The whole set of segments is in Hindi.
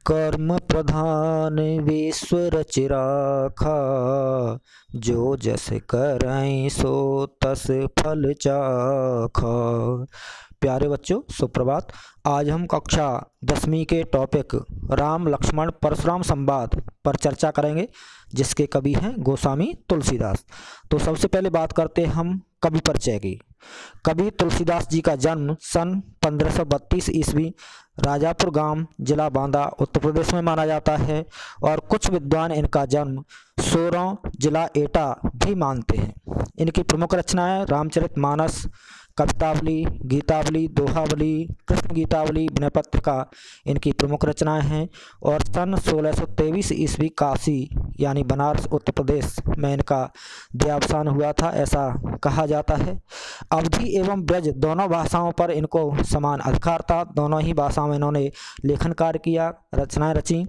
कर्म प्रधान विश्व रच राखा, जो जस करई सो तस फल चाखा। प्यारे बच्चों, सुप्रभात। आज हम कक्षा 10वीं के टॉपिक राम लक्ष्मण परशुराम संवाद पर चर्चा करेंगे, जिसके कवि हैं गोस्वामी तुलसीदास। तो सबसे पहले बात करते हैं हम कवि परिचय की। कवि तुलसीदास जी का जन्म सन 1532 ईस्वी राजापुर गांव, जिला बांदा, उत्तर प्रदेश में माना जाता है, और कुछ विद्वान इनका जन्म सोरों, जिला एटा भी मानते हैं। इनकी प्रमुख रचनाएं रामचरितमानस, कवितावली, गीतावली, दोहावली, कृष्ण गीतावली, विनय पत्रिका इनकी प्रमुख रचनाएं हैं। और सन 1623 ईस्वी काशी यानी बनारस, उत्तर प्रदेश में इनका देहावसान हुआ था, ऐसा कहा जाता है। अवधी एवं ब्रज दोनों भाषाओं पर इनको समान अधिकार था। दोनों ही भाषाओं में इन्होंने लेखन कार्य किया, रचनाएं रची।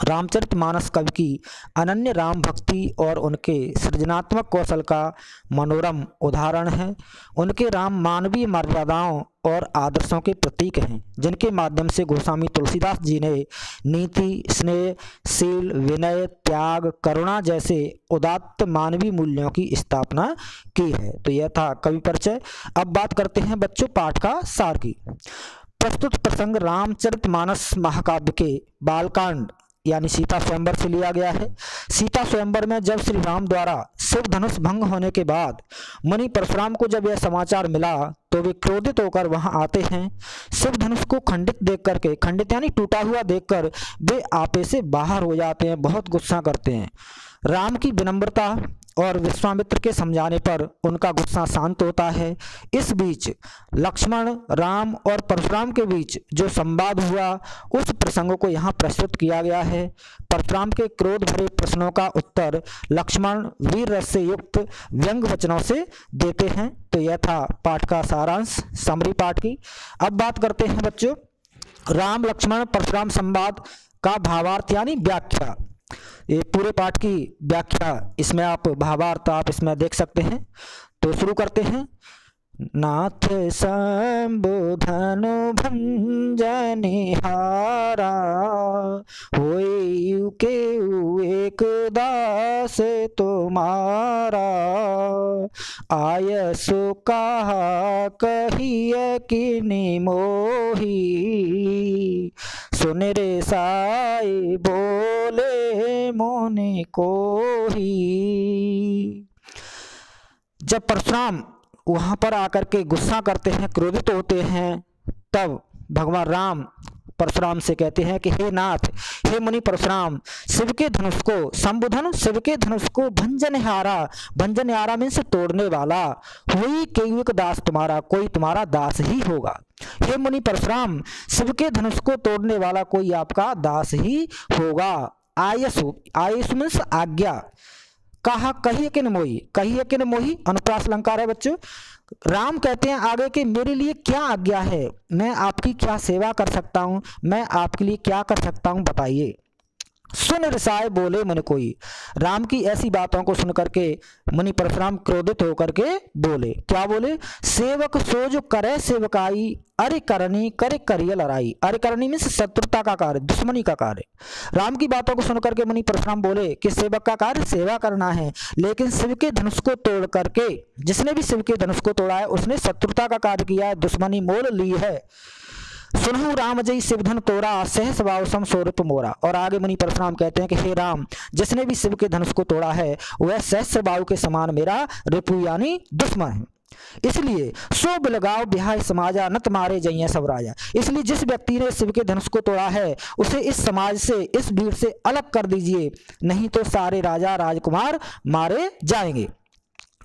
रामचरितमानस कवि की अनन्य राम भक्ति और उनके सृजनात्मक कौशल का मनोरम उदाहरण है। उनके राम मानवीय मर्यादाओं और आदर्शों के प्रतीक हैं, जिनके माध्यम से गोस्वामी तुलसीदास जी ने नीति, स्नेह, शील, विनय, त्याग, करुणा जैसे उदात्त मानवीय मूल्यों की स्थापना की है। तो यह था कवि परिचय। अब बात करते हैं बच्चों पाठ का सार की। प्रस्तुत प्रसंग रामचरितमानस महाकाव्य के बालकांड यानी सीता स्वयंवर से लिया गया है। सीता स्वयंवर में जब श्री राम द्वारा शिव धनुष भंग होने के बाद मुनि परशुराम को जब यह समाचार मिला तो वे क्रोधित होकर वहां आते हैं। शिव धनुष को खंडित देख करके, खंडित यानी टूटा हुआ देखकर वे आपे से बाहर हो जाते हैं, बहुत गुस्सा करते हैं। राम की विनम्रता और विश्वामित्र के समझाने पर उनका गुस्सा शांत होता है। इस बीच लक्ष्मण, राम और परशुराम के बीच जो संवाद हुआ उस प्रसंग को यहाँ प्रस्तुत किया गया है। परशुराम के क्रोध भरे प्रश्नों का उत्तर लक्ष्मण वीर रस से युक्त व्यंग वचनों से देते हैं। तो यह था पाठ का सारांश, समरी पाठ की। अब बात करते हैं बच्चों राम लक्ष्मण परशुराम संवाद का भावार्थ यानी व्याख्या। ये पूरे पाठ की व्याख्या, इसमें आप भावार्थ आप इसमें देख सकते हैं। तो शुरू करते हैं। नाथ शंभु धनु भंजनिहारा, होई के एक दास तुम्हारा, आयसु कहा कहिए किनि मोही, सुन रे साई बोले मुनि कोही। जब परशुराम वहां पर आकर के गुस्सा करते हैं, क्रोधित होते हैं, तब भगवान राम परशुराम से कहते हैं कि हे नाथ, हे मुनि परशुराम, शिव के धनुष को, शंभुधन शिव के धनुष को भंजनहारा, भंजनहारा मीन्स तोड़ने वाला, हुई केयुक दास तुम्हारा, कोई तुम्हारा दास ही होगा। हे मुनि परशुराम, शिव के धनुष को तोड़ने वाला कोई आपका दास ही होगा। आयसु, आयसु मीन्स आज्ञा। कहा कहिए किन मोही, कहिए किन मोही अनुप्रास अलंकार है बच्चों। राम कहते हैं आगे कि मेरे लिए क्या आज्ञा है, मैं आपकी क्या सेवा कर सकता हूं, मैं आपके लिए क्या कर सकता हूं, बताइए। सुन रसाय बोले मुनि कोई। राम की ऐसी बातों को सुन करके मुनि परशुराम क्रोधित होकर के बोले। क्या बोले? सेवक सो जो करे सेवकाई, अरे करनी करे करिय लड़ाई। अरे करनी मीन्स शत्रुता का कार्य, दुश्मनी का कार्य। राम की बातों को सुनकर के मुनि परशुराम बोले कि सेवक का कार्य सेवा करना है, लेकिन शिव के धनुष को तोड़ करके, जिसने भी शिव के धनुष को तोड़ा है उसने शत्रुता का कार्य किया है, दुश्मनी मोल ली है। सुनहु राम जय शिवधन तोरा, सहस भाव सम स्वरूप मोरा। और आगे मुनि परशुराम कहते हैं कि हे राम, जिसने भी शिव के धनुष को तोड़ा है वह सहस्र भाव के समान मेरा रिपु यानी दुश्मन है। इसलिए सो बिलगाव बिहाय समाजा, न तुम्हारे जइया सब राजा। इसलिए जिस व्यक्ति ने शिव के धनुष को तोड़ा है उसे इस समाज से, इस भीड़ से अलग कर दीजिए, नहीं तो सारे राजा राजकुमार मारे जाएंगे।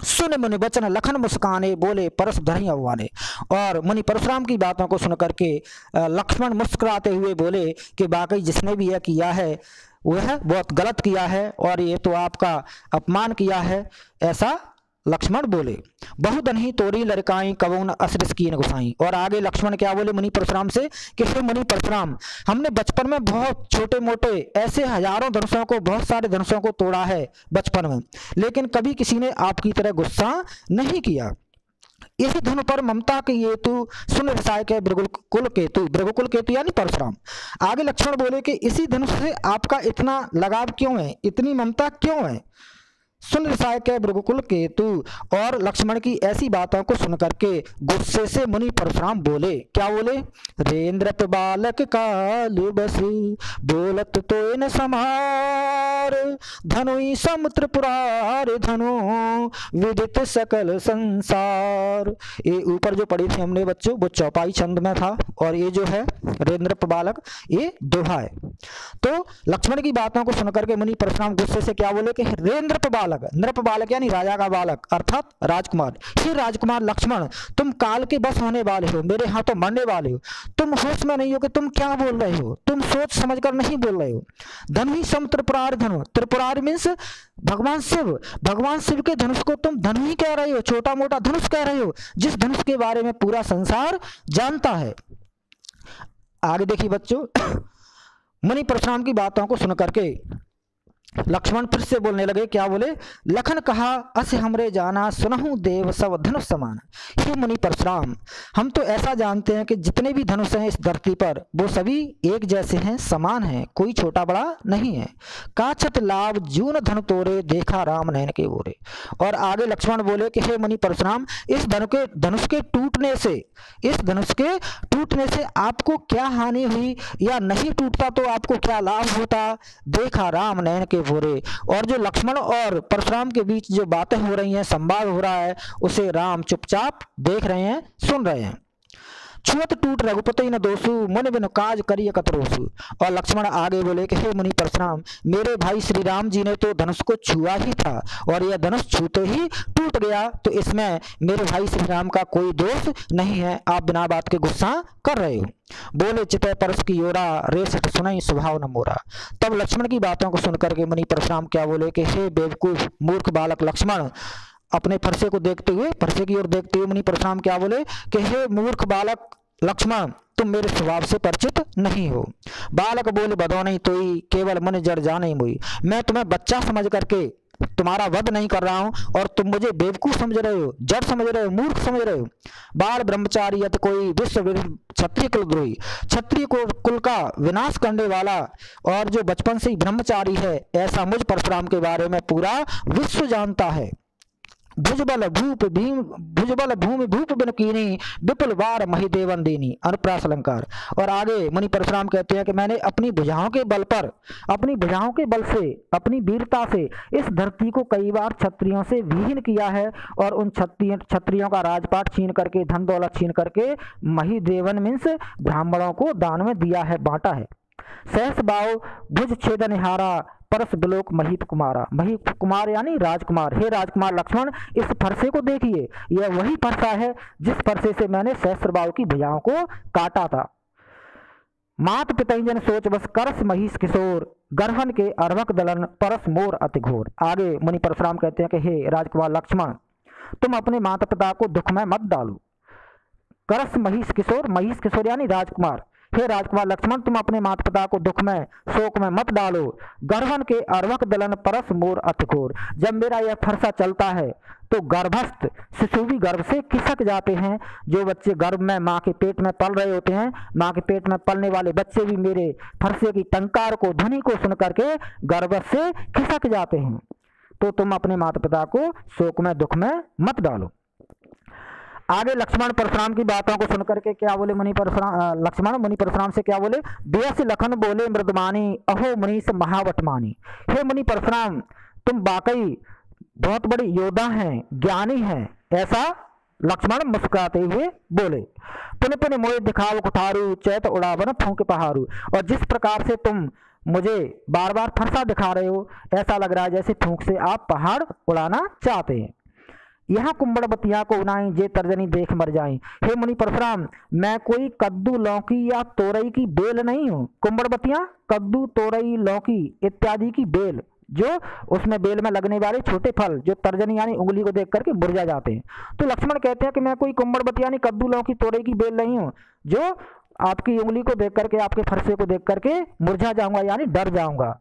सुन मुनि वचन लखन मुस्काने, बोले परस धरि अववाने। और मुनि परशुराम की बातों को सुनकर के लक्ष्मण मुस्कुराते हुए बोले कि वाकई जिसने भी यह किया है वह बहुत गलत किया है और ये तो आपका अपमान किया है, ऐसा लक्ष्मण बोले। बहुधन ही तोरी लड़काई, कबून असरिस की गुसाई। और आगे लक्ष्मण क्या बोले मुनि परशुराम से कि हे मुनि परशुराम, हमने बचपन में बहुत छोटे मोटे ऐसे हजारों धनुषों को, बहुत सारे धनुषों को तोड़ा है बचपन में, लेकिन कभी किसी ने आपकी तरह गुस्सा नहीं किया। इसी धनु पर ममता के हेतु सुन रसाय के भृगुकुल केतु यानी परशुराम। आगे लक्ष्मण बोले कि इसी धनुष से आपका इतना लगाव क्यों है, इतनी ममता क्यों है। सुन रसाय के भृगुकुल केतु। और लक्ष्मण की ऐसी बातों को सुनकर के गुस्से से मुनि परशुराम बोले, क्या बोले, रेंद्र बालक काल बस बोलत तो न समार धनुई समुद्र पुरार धनु विदित सकल संसार। ये ऊपर जो पढ़ी थी हमने बच्चों वो चौपाई छंद में था, और ये जो है रेंद्र बालक ये दोहा है। तो लक्ष्मण की बातों को सुनकर के मुनि परशुराम गुस्से से क्या बोले कि रेंद्र बालक, नृप बालक यानी राजा का बालक अर्थात राजकुमार, हे राजकुमार लक्ष्मण, तुम काल के बस होने वाले हो, मेरे हाथों मरने वाले हो, तुम होश में नहीं हो कि तुम क्या बोल रहे हो, तुम सोच समझकर नहीं बोल रहे हो। धनु ही सम त्रिपुरार धनु, त्रिपुरार मीन्स भगवान शिव के धनुष को तुम धनु ही कह रहे हो, छोटा मोटा धनुष कह रहे हो, जिस धनुष के बारे में पूरा संसार जानता है। आगे देखिए बच्चों, मुनि परशुराम की बातों को सुनकर के लक्ष्मण फिर से बोलने लगे, क्या बोले, लखन कहा अस हमरे जाना सुनहु देव सब धनुष समान। हे मुनि परशुराम, हम तो ऐसा जानते हैं कि जितने भी धनुष हैं इस धरती पर वो सभी एक जैसे हैं, समान हैं, कोई छोटा बड़ा नहीं है। काछत लाभ जून धनु तोरे देखा राम नयन के ओरे। और आगे लक्ष्मण बोले कि हे मुनि परशुराम, इस धनुष के टूटने से आपको क्या हानि हुई, या नहीं टूटता तो आपको क्या लाभ होता, देखा राम नयन के भोरे। और जो लक्ष्मण और परशुराम के बीच जो बातें हो रही हैं, संवाद हो रहा है, उसे राम चुपचाप देख रहे हैं, सुन रहे हैं। छुअत टूट रघुपति न दोषु मुनि बिनु काज करिय कतरोसु। और लक्ष्मण आगे बोले कि हे मुनि परशुराम, मेरे भाई श्री राम जी ने तो धनुष को छुआ ही था, और यह धनुष छूते ही टूट गया, तो इसमें मेरे भाई श्री राम का कोई दोष नहीं है, आप बिना बात के गुस्सा कर रहे हो। बोले चितय परस की ओरा रेसठ सुनई स्वभाव न मोरा। तब लक्ष्मण की बातों को सुनकर के मुनि परशुराम क्या बोले कि हे बेवकूफ मूर्ख बालक लक्ष्मण, अपने फरसे को देखते हुए, फरसे की ओर देखते हुए मुनि परशुराम क्या बोले कि हे मूर्ख बालक लक्ष्मण, तुम मेरे स्वभाव से परिचित नहीं हो। बालक बोले बधो नहीं तोई केवल मन जड़ जाने मोई। मैं तुम्हें बच्चा समझ करके तुम्हारा वध नहीं कर रहा हूं, और तुम मुझे बेवकूफ समझ रहे हो, जड़ समझ रहे हो, मूर्ख समझ रहे हो। बाल ब्रह्मचारी यत कोई विश्व क्षत्रिय कुलद्रोही, क्षत्रिय कुल का विनाश करने वाला और जो बचपन से ही ब्रह्मचारी है, ऐसा मुझ परशुराम के बारे में पूरा विश्व जानता है। भुजबल भूमि भूप बिन कीनी विपुल वार महिदेवन देनी। अनुप्रास अलंकार। और आगे मुनि परशुराम कहते हैं कि मैंने अपनी भुजाओं के बल से, अपनी वीरता से इस धरती को कई बार क्षत्रियों से विहीन किया है, और उन क्षत्रियों का राजपाट छीन करके, धन दौलत छीन करके महिदेवन मीन्स ब्राह्मणों को दान में दिया है, बांटा है। सहस बाव भुज छेदनिहारा परस बिलोक महीप कुमारा। महीप कुमार यानी राजकुमार। हे राजकुमार लक्ष्मण, इस फरसे को देखिए, यह वही फरसा है जिस फरसे से मैंने सहस्त्रबाहु की भुजाओं को काटा था। मात पितंजन सोच बस करस महिष किशोर गर्भन के अर्भक दलन परस मोर अति घोर। आगे मुनि परशुराम कहते हैं कि हे राजकुमार लक्ष्मण, तुम अपने माता पिता को दुख में मत डालो। करस महिष किशोर यानी राजकुमार। हे राजकुमार लक्ष्मण, तुम अपने माता पिता को दुख में शोक में मत डालो। गर्भन के अर्वक दलन परस मोर अतिघोर। जब मेरा यह फरसा चलता है तो गर्भस्थ शिशु भी गर्भ से खिसक जाते हैं। जो बच्चे गर्भ में माँ के पेट में पल रहे होते हैं, माँ के पेट में पलने वाले बच्चे भी मेरे फरसे की टंकार को, ध्वनि को सुन करके गर्भ से खिसक जाते हैं। तो तुम अपने माता पिता को शोक में दुख में मत डालो। आगे लक्ष्मण परशुराम की बातों को सुनकर के क्या बोले लक्ष्मण मुनि परशुराम से क्या बोले, देश लखन बोले मृदमानी अहो मुनीष महावटमानी। हे मुनि परशुराम, तुम वाकई बहुत बड़े योद्धा हैं, ज्ञानी हैं, ऐसा लक्ष्मण मुस्कुराते हुए बोले। पुन पुन मोय दिखाव कुठारू चैत उड़ावन फूंक पहाड़ू। और जिस प्रकार से तुम मुझे बार बार फरसा दिखा रहे हो, ऐसा लग रहा है जैसे फूंक से आप पहाड़ उड़ाना चाहते हैं। यहाँ कुंबड़बतिया को उनाई जे तर्जनी देख मर जाए। हे मुनि परशुराम, मैं कोई कद्दू लौकी या तोरई की बेल नहीं हूँ। कुंबड़बतिया कद्दू तोरई लौकी इत्यादि की बेल, जो उसमें बेल में लगने वाले छोटे फल जो तर्जनी यानी उंगली को देख करके मुरझा जाते हैं। तो लक्ष्मण कहते हैं कि मैं कोई कुंबड़बतिया यानी कद्दू लौकी तोरई की बेल नहीं हूँ, जो आपकी उंगली को देख करके, आपके फरसे को देख करके मुरझा जाऊंगा यानी डर जाऊंगा।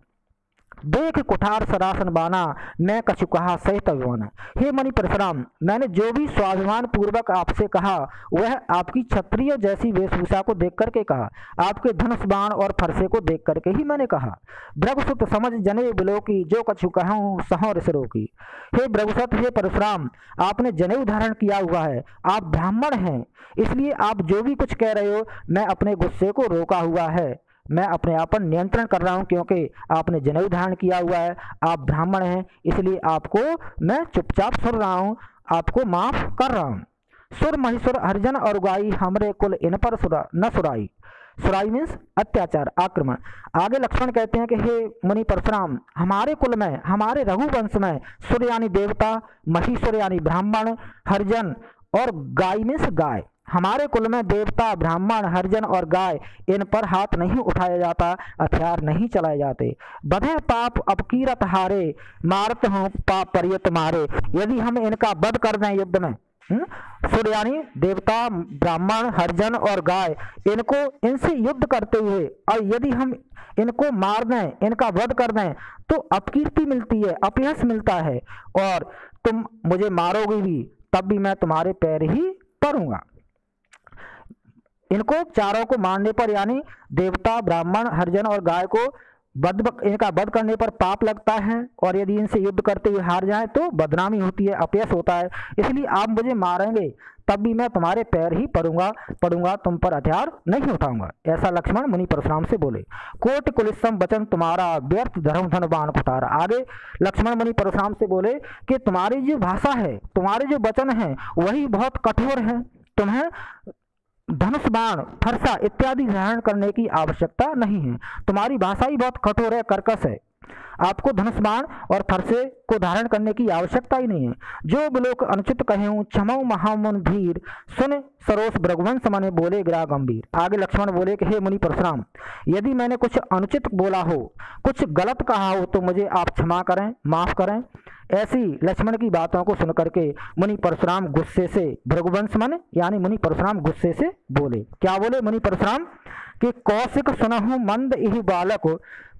देख कुठार सरासन बाना, मैं कछु कहा सहित अभिमाना। हे मुनि परशुराम, मैंने जो भी स्वाभिमान पूर्वक आपसे कहा वह आपकी क्षत्रिय जैसी वेशभूषा को देख करके कहा, आपके धनुष बाण और फरसे को देख करके ही मैंने कहा। भृगुसुत समझ जने बिलोकी, जो कछु कहूँ सहो ऋषि रोकी। हे भृगुसुत, हे परशुराम, आपने जनेऊ धारण किया हुआ है, आप ब्राह्मण हैं, इसलिए आप जो भी कुछ कह रहे हो मैं अपने गुस्से को रोका हुआ है, मैं अपने आप पर नियंत्रण कर रहा हूँ, क्योंकि आपने जनेऊ धारण किया हुआ है, आप ब्राह्मण हैं, इसलिए आपको मैं चुपचाप सुन रहा हूँ, आपको माफ कर रहा हूँ। सुर महिसुर हरिजन और गाई, हमरे कुल इन पर न सुराई। सुराई मीन्स अत्याचार, आक्रमण। आगे लक्ष्मण कहते हैं कि हे मुनि परशुराम, हमारे कुल में, हमारे रघुवंश में सुर यानी देवता, महिसुर यानी ब्राह्मण, हरिजन और गाय मीन्स गाय, हमारे कुल में देवता, ब्राह्मण, हरिजन और गाय, इन पर हाथ नहीं उठाया जाता, हथियार नहीं चलाए जाते। बधे पाप अपकीरत हारे, मारत हूँ पाप परियत मारे। यदि हम इनका वध कर दें युद्ध में, सुर यानी देवता, ब्राह्मण, हरिजन और गाय, इनसे युद्ध करते हुए और यदि हम इनको मार दें, इनका वध कर दें, तो अपकीर्ति मिलती है, अपयश मिलता है, और तुम मुझे मारोगे भी तब भी मैं तुम्हारे पैर ही पड़ूंगा। इनको चारों को मारने पर यानी देवता, ब्राह्मण, हरिजन और गाय को इनका वध करने पर पाप लगता है, और यदि इनसे युद्ध करते हुए हार जाए तो बदनामी होती है, अपयश होता है। इसलिए आप मुझे मारेंगे तब भी मैं तुम्हारे पैर ही पड़ूंगा, तुम पर हथियार नहीं उठाऊंगा। ऐसा लक्ष्मण मुनि परशुराम से बोले। कोट कुलिसम वचन तुम्हारा, व्यर्थ धर्म धन बाण कुठारा। आगे लक्ष्मण मुनि परशुराम से बोले कि तुम्हारी जो भाषा है, तुम्हारे जो वचन है वही बहुत कठोर है, तुम्हें धनुष बाण, फरसा इत्यादि धारण करने की आवश्यकता नहीं है, तुम्हारी भाषा ही बहुत कठोर है, कर्कश है, आपको धनुष बाण और फरसे को धारण करने की आवश्यकता ही नहीं है। जो बिलोक अनुचित कहूँ, क्षमऊ महामुन धीर, सुन सरोस भृगुवंश मने बोले गिरा गंभीर। आगे लक्ष्मण बोले कि हे मुनि परशुराम, यदि मैंने कुछ अनुचित बोला हो, कुछ गलत कहा हो तो मुझे आप क्षमा करें, माफ करें। ऐसी लक्ष्मण की बातों को सुनकर के मुनि परशुराम गुस्से से, भृगुवंश मन यानी मुनि परशुराम गुस्से से बोले। क्या बोले मुनि परशुराम कि कौशिक सुनहु मंद इहि बालक,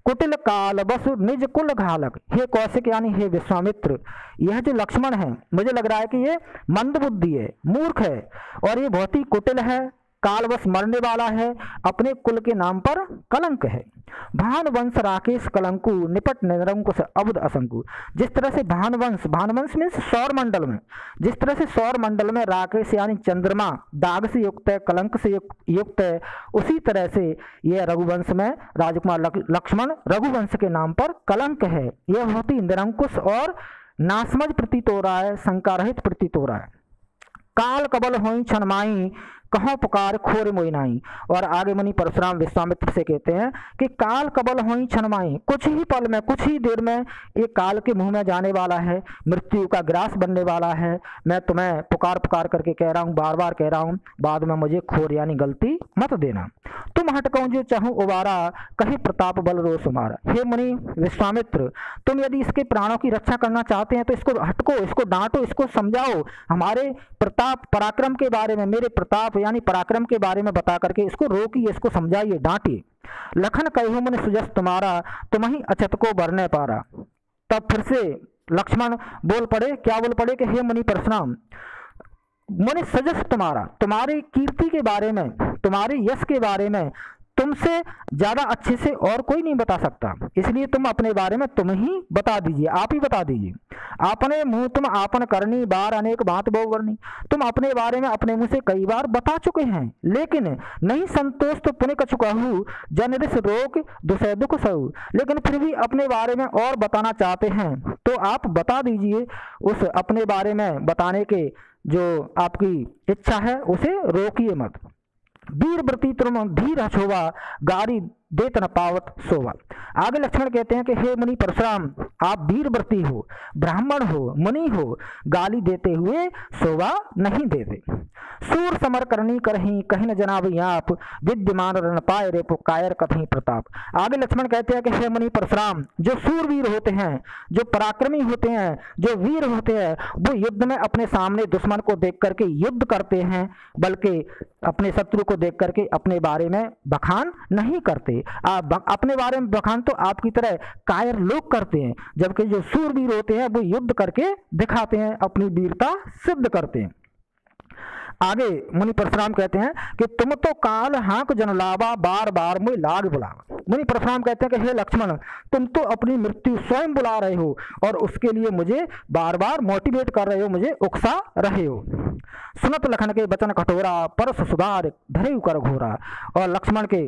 कुटिल काल बसु निज कुल घालक। हे कौशिक यानी हे विश्वामित्र, यह जो लक्ष्मण है मुझे लग रहा है कि ये मंद बुद्धि है, मूर्ख है, और ये बहुत ही कुटिल है, कालवश मरने वाला है, अपने कुल के नाम पर कलंक है। भानुवंश राकेश कलंकु, निपट निरंकुश अबुद असंकु। जिस तरह से भानुवंश मीन्स सौर मंडल में, जिस तरह से सौर मंडल में राकेश यानी चंद्रमा दाग से युक्त है, कलंक से युक्त है, उसी तरह से यह रघुवंश में राजकुमार लक्ष्मण रघुवंश के नाम पर कलंक है। यह बहुत ही निरंकुश और नासमझ प्रतीत हो रहा है, शंका रहित प्रतीत हो रहा है। काल कबल होई छनमाई, कहो पुकार खोर मोइनाई। और आगे मुनि परशुराम विश्वामित्र से कहते हैं कि काल कबल होई छनमाई, कुछ ही पल में, कुछ ही देर में ये काल के मुंह में जाने वाला है, मृत्यु का ग्रास बनने वाला है। मैं तुम्हें पुकार करके कह रहा हूँ, बार बार कह रहा हूँ, बाद में मुझे खोर यानी गलती मत देना। तुम हटकऊं जो चाहूं उबारा, कहे प्रताप बल रोष मारा। हे मुनि विश्वामित्र, तुम यदि इसके प्राणों की रक्षा करना चाहते हैं तो इसको हटको, इसको डांटो, इसको समझाओ, हमारे प्रताप पराक्रम के बारे में, मेरे प्रताप यानी पराक्रम के बारे में बता करके इसको रोकिए, इसको समझाइए, डांटिए। लखन कहूं मन सुजस तुम्हारा, तुम ही अछत को भरने पारा। तब फिर से लक्ष्मण बोल पड़े, क्या बोल पड़े कि हे मुनि परशुराम, मुनि सजस तुम्हारा, तुम्हारी कीर्ति के बारे में, तुम्हारे यश के बारे में तुमसे ज्यादा अच्छे से और कोई नहीं बता सकता, इसलिए तुम अपने बारे में तुम ही बता दीजिए, आप ही बता दीजिए। आपने मुंह तुम आपन करनी, बार अनेक बात बहु वर्णी। तुम अपने बारे में अपने मुंह से कई बार बता चुके हैं, लेकिन नहीं संतोष तो पुण्य कछु कहूँ, जन रिस रोक दुसै दुख सहु। लेकिन फिर भी अपने बारे में और बताना चाहते हैं तो आप बता दीजिए। उस अपने बारे में बताने के जो आपकी इच्छा है उसे रोकिए मत। वीर व्रती तुम धीर हछोवा, गारी देत न पावत सोवा। आगे लक्ष्मण कहते हैं कि हे मुनि परशुराम, आप वीर व्रती हो, ब्राह्मण हो, मुनि हो, गाली देते हुए सोवा नहीं देते। सूर समर करनी करही, कहीं न जनाब आप, विद्यमान रण पाए रे कायर कथी प्रताप। आगे लक्ष्मण कहते हैं कि हे मुनि परशुराम, जो सूरवीर होते हैं, जो पराक्रमी होते हैं, जो वीर होते हैं, वो युद्ध में अपने सामने दुश्मन को देख करके युद्ध करते हैं, बल्कि अपने शत्रु को देख करके अपने बारे में बखान नहीं करते। अपने बारे में बखान सम्मान तो आपकी तरह कायर लोग करते हैं, जबकि जो सूरवीर होते हैं वो युद्ध करके दिखाते हैं, अपनी वीरता सिद्ध करते हैं। आगे मुनि परशुराम कहते हैं कि तुम तो काल हाँक जन लावा, बार बार मुझे लाग बुलावा। मुनि परशुराम कहते हैं कि हे लक्ष्मण, तुम तो अपनी मृत्यु स्वयं बुला रहे हो और उसके लिए मुझे बार बार मोटिवेट कर रहे हो, मुझे उकसा रहे हो। सुनत लखन के वचन कठोरा, परस सुधार धरे कर घोरा। और लक्ष्मण के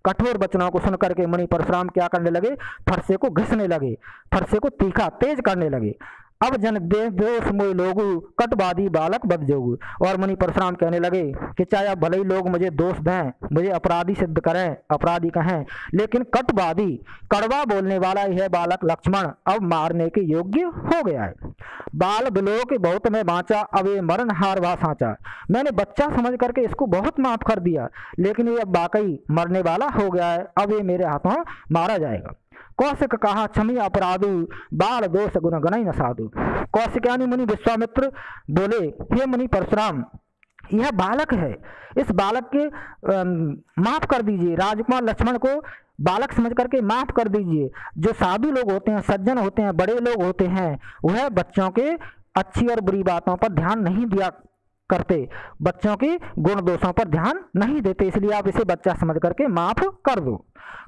कठोर वचनों को सुनकर के मुनि परशुराम क्या करने लगे, फरसे को घिसने लगे, फरसे को तीखा तेज करने लगे। अब जन दे दोष मोय लोगु, कटवादी बालक बद जोगु। और मुनि परशुराम कहने लगे कि चाहे अब भले ही लोग मुझे दोष दें, मुझे अपराधी सिद्ध करें, अपराधी कहें, लेकिन कटवादी कड़वा बोलने वाला यह बालक लक्ष्मण अब मारने के योग्य हो गया है। बाल बिलो के बहुत में बाँचा, अब ये मरण हार वा साँचा। मैंने बच्चा समझ करके इसको बहुत माफ कर दिया, लेकिन ये अब वाकई मरने वाला हो गया है, अब ये मेरे हाथों मारा जाएगा। कौशिक कहा क्षमी अपराधु, बाल दोष गुण गणई न साधु। कौशिक यानी मुनि विश्वामित्र बोले, हे मुनि परशुराम, यह बालक है, इस बालक के माफ कर दीजिए। राजकुमार लक्ष्मण को बालक समझ करके माफ कर दीजिए। जो साधु लोग होते हैं, सज्जन होते हैं, बड़े लोग होते हैं, वह बच्चों के अच्छी और बुरी बातों पर ध्यान नहीं दिया करते, बच्चों की गुण दोषों पर ध्यान नहीं देते, इसलिए आप इसे बच्चा समझ करके माफ कर दो।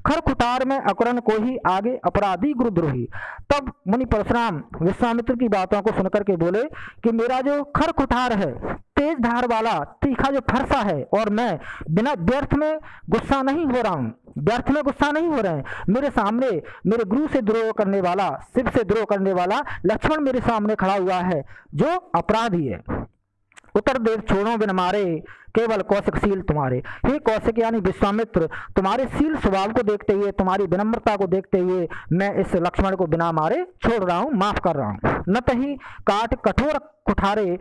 खर खुटार में अकुरन को ही, आगे अपराधी गुरुद्रोही। तब मुनि परशुराम विश्वामित्र की बातों को सुनकर के बोले कि मेरा जो खर खुटार है, तेज धार वाला तीखा जो फरसा है, और मैं बिना व्यर्थ में गुस्सा नहीं हो रहा हूँ, व्यर्थ में गुस्सा नहीं हो रहे हैं। मेरे सामने मेरे गुरु से द्रोह करने वाला, शिव से द्रोह करने वाला लक्ष्मण मेरे सामने खड़ा हुआ है, जो अपराधी है। उत्तर देव छोड़ो बिन मारे, केवल कौशिक शील तुम्हारे। हे कौशिक यानी विश्वामित्र, तुम्हारे शील स्वभाव को देखते हुए, तुम्हारी विनम्रता को देखते हुए मैं इस लक्ष्मण को बिना मारे छोड़ रहा हूँ, माफ कर रहा हूँ। न तही काट कठोर कुठारे,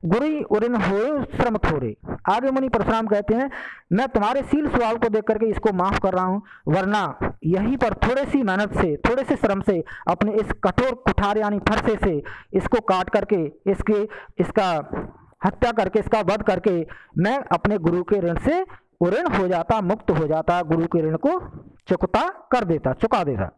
गुरी उरिन होए श्रम थोरे। आगे मुनि परशुराम कहते हैं, मैं तुम्हारे शील स्वभाव को देख करके इसको माफ कर रहा हूँ, वरना यहीं पर थोड़ी सी मेहनत से, थोड़े से श्रम से, अपने इस कठोर कुठार यानी फरसे से इसको काट करके, इसका हत्या करके, इसका वध करके मैं अपने गुरु के ऋण से ऋण हो जाता, मुक्त हो जाता, गुरु के ऋण को चुकता कर देता, चुका देता।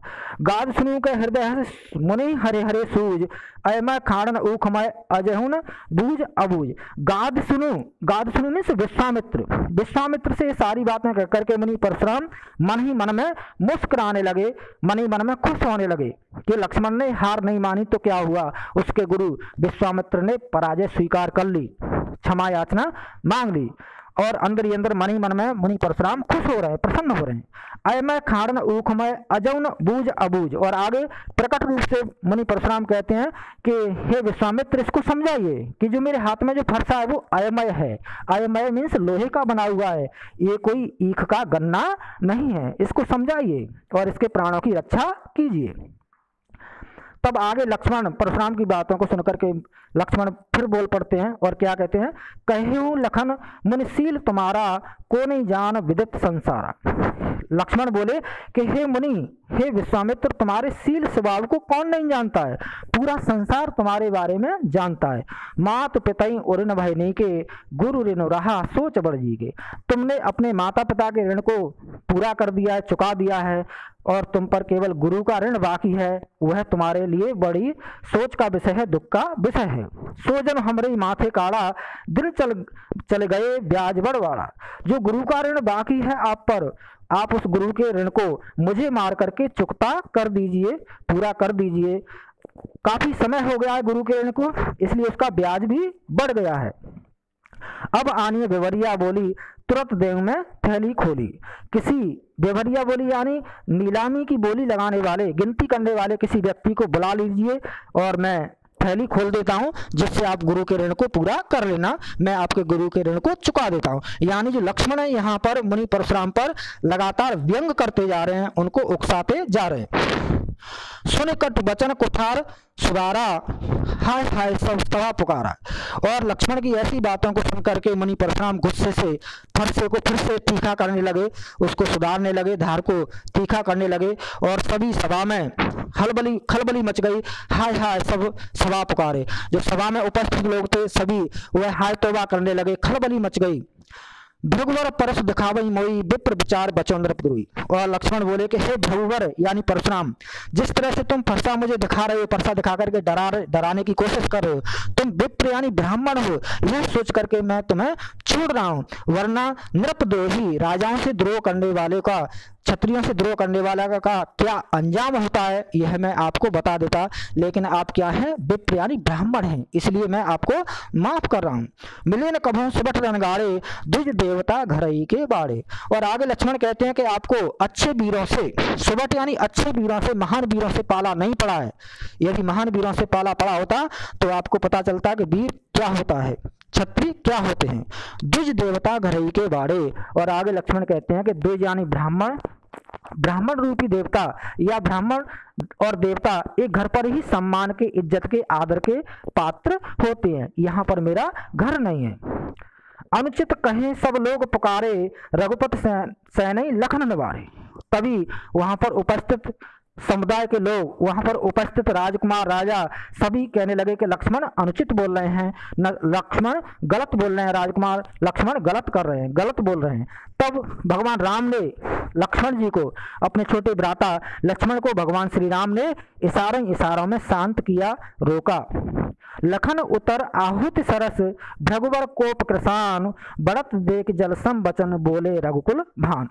गाद सुनू के हृदय मुनि हरे हरे सूज, अयमय खाड़न ऊखमय अजहुन बूझ अबूझ। गाद सुनू में से विश्वामित्र से सारी बातें कह करके मुनि परशुराम मन ही मन में मुस्कुराने लगे, मन ही मन में खुश होने लगे कि लक्ष्मण ने हार नहीं मानी तो क्या हुआ, उसके गुरु विश्वामित्र ने पराजय स्वीकार कर ली, क्षमा याचना मांग ली, और अंदर ही अंदर मन ही मन में मुनि परशुराम खुश हो रहे हैं, प्रसन्न हो रहे हैं। अयमय खाड़न ऊखमय अजौन बूझ अबूझ। और आगे प्रकट रूप से मुनि परशुराम कहते हैं कि हे विश्वामित्र, इसको समझाइए कि जो मेरे हाथ में जो फरसा है वो अयमय है। अयमय मीन्स लोहे का बना हुआ है, ये कोई ईख का गन्ना नहीं है, इसको समझाइए और इसके प्राणों की रक्षा कीजिए। तब आगे लक्ष्मण परशुराम की बातों को सुनकर के लक्ष्मण फिर बोल पड़ते हैं और क्या कहते हैं, कहूँ लखन मुनिशील तुम्हारा, को नहीं जान विदित संसारा। लक्ष्मण बोले कि हे मुनि, हे विश्वामित्र, तुम्हारे शील स्वभाव को कौन नहीं जानता है, पूरा संसार तुम्हारे बारे में जानता है। मात पितई ऋण भय नहीं के, गुरु ऋण रहा सोच बढ़ जीगे। तुमने अपने माता पिता के ऋण को पूरा कर दिया है, चुका दिया है, और तुम पर केवल गुरु का ऋण बाकी है, वह तुम्हारे लिए बड़ी सोच का विषय है, दुख का विषय है। सोजन हमरे माथे काड़ा, दिन चल गए ब्याज बढ़वाड़ा। जो गुरु का ऋण बाकी है आप पर, आप उस गुरु के ऋण को मुझे मार करके चुकता कर दीजिए, पूरा कर दीजिए। काफी समय हो गया है गुरु के ऋण को, इसलिए उसका ब्याज भी बढ़ गया है। अब आनिए बेवरिया बोली, तुरंत देव में थैली खोली। किसी बेवरिया बोली यानी नीलामी की बोली लगाने वाले, गिनती करने वाले किसी व्यक्ति को बुला लीजिए और मैं थैली खोल देता हूं, जिससे आप गुरु के ऋण को पूरा कर लेना, मैं आपके गुरु के ऋण को चुका देता हूं। यानी जो लक्ष्मण है यहाँ पर मुनि परशुराम पर लगातार व्यंग करते जा रहे हैं, उनको उकसाते जा रहे हैं। सुन कट वचन कुठार सुधारा, हाय हाय सब सभा पुकारा। और लक्ष्मण की ऐसी बातों को सुनकर के मुनि परशुराम गुस्से से फरसे को फिर से तीखा करने लगे, उसको सुधारने लगे, धार को तीखा करने लगे, और सभी सभा में खलबली मच गई, हाय हाय सब सभा पुकारे। जो सभा में उपस्थित लोग थे सभी वह हाय तौबा करने लगे, खलबली मच गई। भृगुवर परस दिखावई मोई विप्र विचार बचोंद्र द्रुई। और लक्ष्मण बोले कि हे भृगुवर यानी परशुराम, जिस तरह से तुम फरसा मुझे दिखा रहे हो, फरसा दिखा करके डराने की कोशिश कर रहे हो, तुम विप्र यानी ब्राह्मण हो, यह सोच करके मैं तुम्हें छोड़ रहा हूँ, वरना नृपद्रोही राजाओं से द्रोह करने वाले का, क्षत्रियों से द्रोह करने वाला का क्या अंजाम होता है यह मैं आपको बता देता, लेकिन आप क्या है, विप्र यानी ब्राह्मण हैं, इसलिए मैं आपको माफ कर रहा हूँ। मिले न कभों सुबट रणगाड़े द्विज देवता घरई के बाड़े। और आगे लक्ष्मण कहते हैं कि आपको अच्छे वीरों से, सुबट यानी अच्छे वीरों से, महान वीरों से पाला नहीं पड़ा है। यदि महान वीरों से पाला पड़ा होता तो आपको पता चलता कि वीर क्या होता है, क्षत्रिय क्या होते हैं। द्विज देवता घरई के बाड़े। और आगे लक्ष्मण कहते हैं कि द्विज यानी ब्राह्मण, ब्राह्मण रूपी देवता या ब्राह्मण और देवता एक घर पर ही सम्मान के, इज्जत के, आदर के पात्र होते हैं, यहाँ पर मेरा घर नहीं है। अनुचित कहें सब लोग पुकारे रघुपति सैनई लखन निवारे। तभी वहां पर उपस्थित समुदाय के लोग, वहां पर उपस्थित राजकुमार, राजा सभी कहने लगे कि लक्ष्मण अनुचित बोल रहे हैं, लक्ष्मण गलत बोल रहे हैं, राजकुमार लक्ष्मण गलत कर रहे हैं, गलत बोल रहे हैं। तब भगवान राम ने लक्ष्मण जी को, अपने छोटे भ्राता लक्ष्मण को भगवान श्री राम ने इशारों में शांत किया, रोका। लखन उतर आहुति सरस भृगुवर कोप कृसान, बढ़त देख जलसम बचन बोले रघुकुल भान।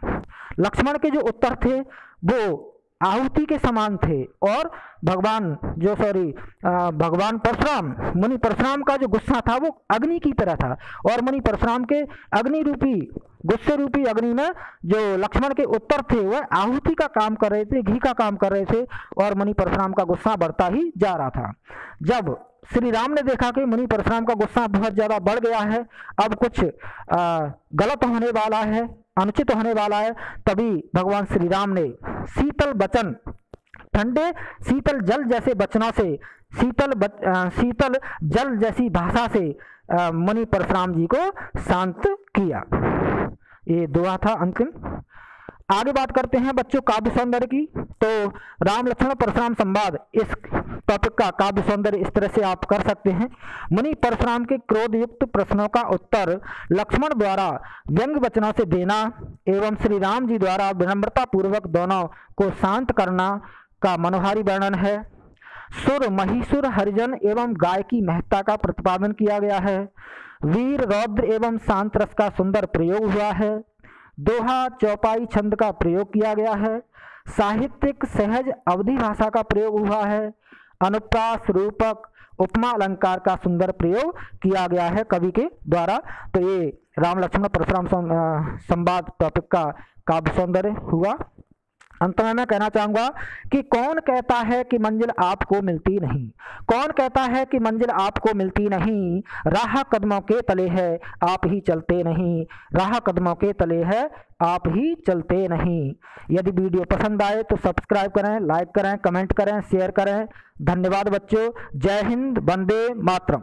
लक्ष्मण के जो उत्तर थे वो आहुति के समान थे, और भगवान परशुराम, मुनि परशुराम का जो गुस्सा था वो अग्नि की तरह था, और मुनि परशुराम के अग्नि रूपी, गुस्से रूपी अग्नि में जो लक्ष्मण के उत्तर थे वह आहुति का काम कर रहे थे, घी का काम कर रहे थे, और मुनि परशुराम का गुस्सा बढ़ता ही जा रहा था। जब श्री राम ने देखा कि मुनि परशुराम का गुस्सा बहुत ज्यादा बढ़ गया है, अब कुछ गलत होने वाला है, अनुचित होने वाला है, तभी भगवान श्री राम ने शीतल वचन, ठंडे शीतल जल जैसे वचनों से, शीतल जल जैसी भाषा से मुनि परशुराम जी को शांत किया। ये दुआ था अंतिम। आगे बात करते हैं बच्चों काव्य सौंदर्य की। तो राम लक्ष्मण परशुराम संवाद, इस टॉपिक का काव्य सौंदर्य इस तरह से आप कर सकते हैं। मुनि परशुराम के क्रोध युक्त प्रश्नों का उत्तर लक्ष्मण द्वारा व्यंग्य वचनों से देना एवं श्री राम जी द्वारा विनम्रता पूर्वक दोनों को शांत करना का मनोहारी वर्णन है। सुर, महिषुर, हरिजन एवं गाय की महत्ता का प्रतिपादन किया गया है। वीर, रौद्र एवं शांत रस का सुंदर प्रयोग हुआ है। दोहा, चौपाई छंद का प्रयोग किया गया है। साहित्यिक सहज अवधि भाषा का प्रयोग हुआ है। अनुप्रास, रूपक, उपमा अलंकार का सुंदर प्रयोग किया गया है कवि के द्वारा। तो ये राम लक्ष्मण परशुराम संवाद टॉपिक का काव्य सौंदर्य हुआ। अंत में मैं कहना चाहूंगा कि कौन कहता है कि मंजिल आपको मिलती नहीं, कौन कहता है कि मंजिल आपको मिलती नहीं, राह कदमों के तले है आप ही चलते नहीं, राह कदमों के तले है आप ही चलते नहीं। यदि वीडियो पसंद आए तो सब्सक्राइब करें, लाइक करें, कमेंट करें, शेयर करें। धन्यवाद बच्चों। जय हिंद, वंदे मातरम।